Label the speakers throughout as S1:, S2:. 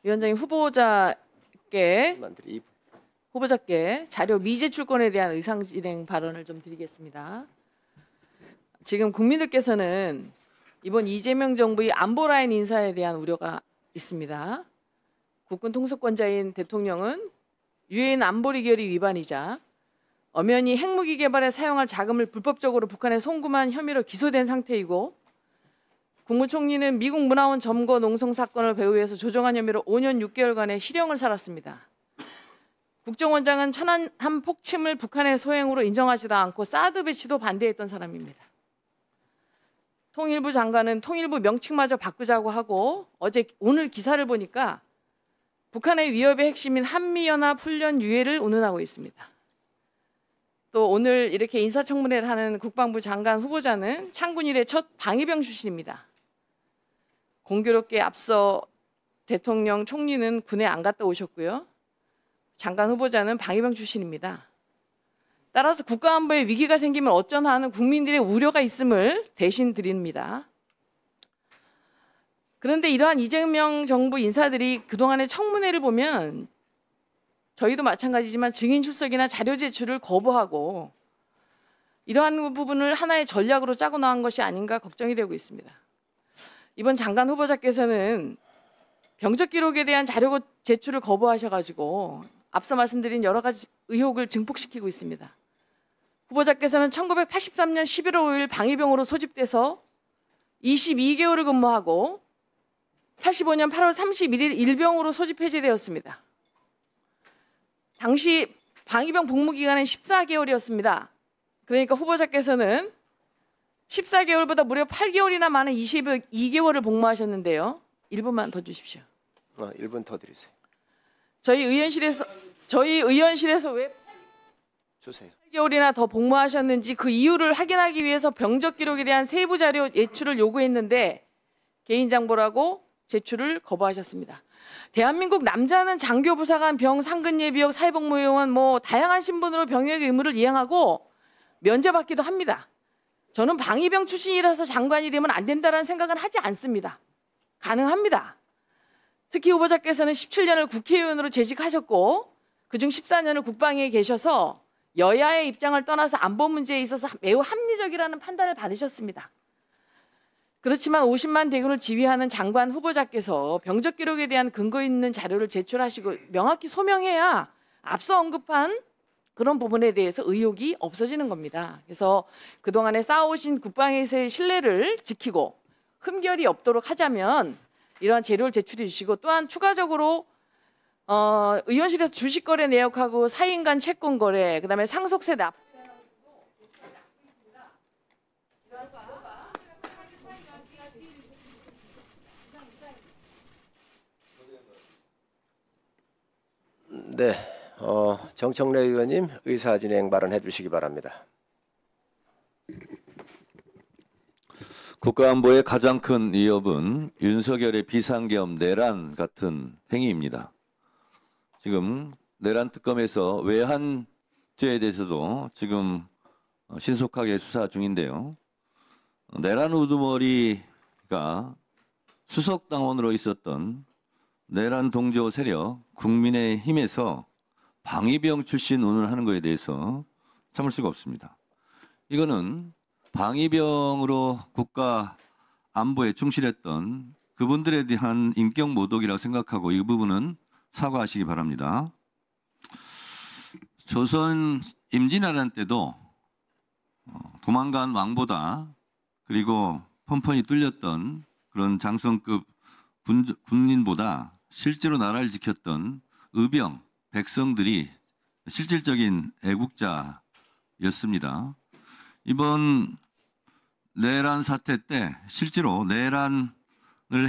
S1: 위원장님 후보자께 자료 미제출권에 대한 의사진행 발언을 좀 드리겠습니다. 지금 국민들께서는 이번 이재명 정부의 안보라인 인사에 대한 우려가 있습니다. 국군 통수권자인 대통령은 유엔 안보리 결의 위반이자 엄연히 핵무기 개발에 사용할 자금을 불법적으로 북한에 송금한 혐의로 기소된 상태이고, 국무총리는 미국 문화원 점거 농성 사건을 배후에서 조정한 혐의로 5년 6개월간의 실형을 살았습니다. 국정원장은 천안함 폭침을 북한의 소행으로 인정하지도 않고 사드 배치도 반대했던 사람입니다. 통일부 장관은 통일부 명칭마저 바꾸자고 하고, 오늘 기사를 보니까 북한의 위협의 핵심인 한미연합 훈련 유예를 운운하고 있습니다. 또 오늘 이렇게 인사청문회를 하는 국방부 장관 후보자는 창군 이래 첫 방위병 출신입니다. 공교롭게 앞서 대통령 총리는 군에 안 갔다 오셨고요. 장관 후보자는 방위병 출신입니다. 따라서 국가안보에 위기가 생기면 어쩌나 하는 국민들의 우려가 있음을 대신 드립니다. 그런데 이러한 이재명 정부 인사들이 그동안의 청문회를 보면 저희도 마찬가지지만 증인 출석이나 자료 제출을 거부하고 이러한 부분을 하나의 전략으로 짜고 나간 것이 아닌가 걱정이 되고 있습니다. 이번 장관 후보자께서는 병적 기록에 대한 자료 제출을 거부하셔가지고 앞서 말씀드린 여러 가지 의혹을 증폭시키고 있습니다. 후보자께서는 1983년 11월 5일 방위병으로 소집돼서 22개월을 근무하고 85년 8월 31일 일병으로 소집 해제되었습니다. 당시 방위병 복무 기간은 14개월이었습니다. 그러니까 후보자께서는 14개월보다 무려 8개월이나 많은 22개월을 복무하셨는데요. 1분만 더 주십시오.
S2: 1분 더 드리세요.
S1: 저희 의원실에서 왜
S2: 주세요.
S1: 8개월이나 더 복무하셨는지 그 이유를 확인하기 위해서 병적 기록에 대한 세부 자료 제출을 요구했는데 개인정보라고 제출을 거부하셨습니다. 대한민국 남자는 장교, 부사관, 병, 상근 예비역, 사회복무요원 다양한 신분으로 병역의 의무를 이행하고 면제받기도 합니다. 저는 방위병 출신이라서 장관이 되면 안 된다는 생각은 하지 않습니다. 가능합니다. 특히 후보자께서는 17년을 국회의원으로 재직하셨고 그중 14년을 국방위에 계셔서 여야의 입장을 떠나서 안보 문제에 있어서 매우 합리적이라는 판단을 받으셨습니다. 그렇지만 50만 대군을 지휘하는 장관 후보자께서 병적 기록에 대한 근거 있는 자료를 제출하시고 명확히 소명해야 앞서 언급한 그런 부분에 대해서 의혹이 없어지는 겁니다. 그래서 그동안에 쌓아오신 국방에서의 신뢰를 지키고 흠결이 없도록 하자면 이러한 자료를 제출해 주시고, 또한 추가적으로 의원실에서 주식거래 내역하고 사인 간 채권 거래, 그다음에 상속세 납
S2: 네, 정청래 의원님 의사진행 발언해 주시기 바랍니다.
S3: 국가안보의 가장 큰 위협은 윤석열의 비상계엄 내란 같은 행위입니다. 지금 내란 특검에서 외환죄에 대해서도 지금 신속하게 수사 중인데요. 내란 우두머리가 수석당원으로 있었던 내란 동조 세력 국민의힘에서 방위병 출신 운운을 하는 것에 대해서 참을 수가 없습니다. 이거는 방위병으로 국가 안보에 충실했던 그분들에 대한 인격 모독이라고 생각하고 이 부분은 사과하시기 바랍니다. 조선 임진왜란 때도 도망간 왕보다 그리고 펀펀이 뚫렸던 그런 장성급 군인보다 실제로 나라를 지켰던 의병, 백성들이 실질적인 애국자였습니다. 이번 내란 사태 때 실제로 내란을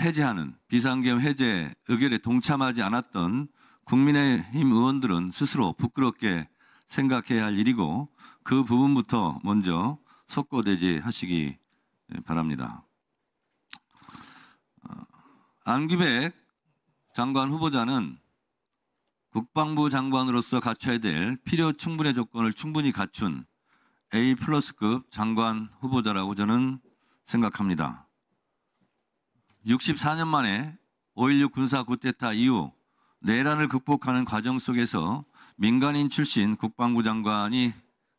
S3: 해제하는 비상계엄 해제 의결에 동참하지 않았던 국민의힘 의원들은 스스로 부끄럽게 생각해야 할 일이고 그 부분부터 먼저 속고대죄하시기 바랍니다. 안규백 장관 후보자는 국방부 장관으로서 갖춰야 될 필요 충분의 조건을 충분히 갖춘 A+급 장관 후보자라고 저는 생각합니다. 64년 만에 5.16 군사 쿠데타 이후 내란을 극복하는 과정 속에서 민간인 출신 국방부 장관이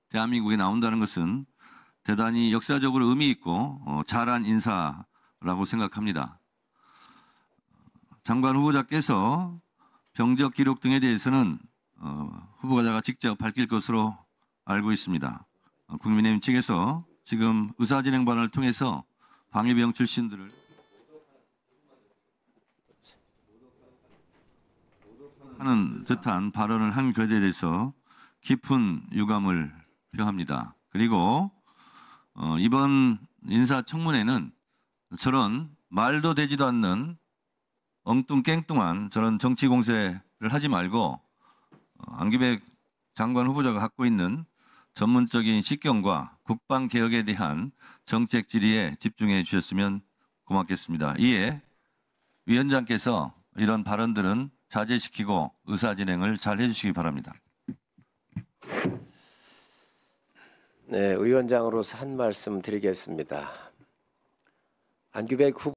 S3: 대한민국에 나온다는 것은 대단히 역사적으로 의미 있고 잘한 인사라고 생각합니다. 장관 후보자께서 병적 기록 등에 대해서는 후보자가 직접 밝힐 것으로 알고 있습니다. 국민의힘 측에서 지금 의사진행 발언을 통해서 방위병 출신들을 하는 듯한 발언을 한 것에 대해서 깊은 유감을 표합니다. 그리고 이번 인사청문회는 저런 말도 되지도 않는 엉뚱깽뚱한 저런 정치 공세를 하지 말고 안기백 장관 후보자가 갖고 있는 전문적인 식견과 국방 개혁에 대한 정책 질의에 집중해 주셨으면 고맙겠습니다. 이에 위원장께서 이런 발언들은 자제시키고 의사 진행을 잘 해주시기 바랍니다.
S2: 네, 위원장으로서 한 말씀 드리겠습니다. 안규백 후보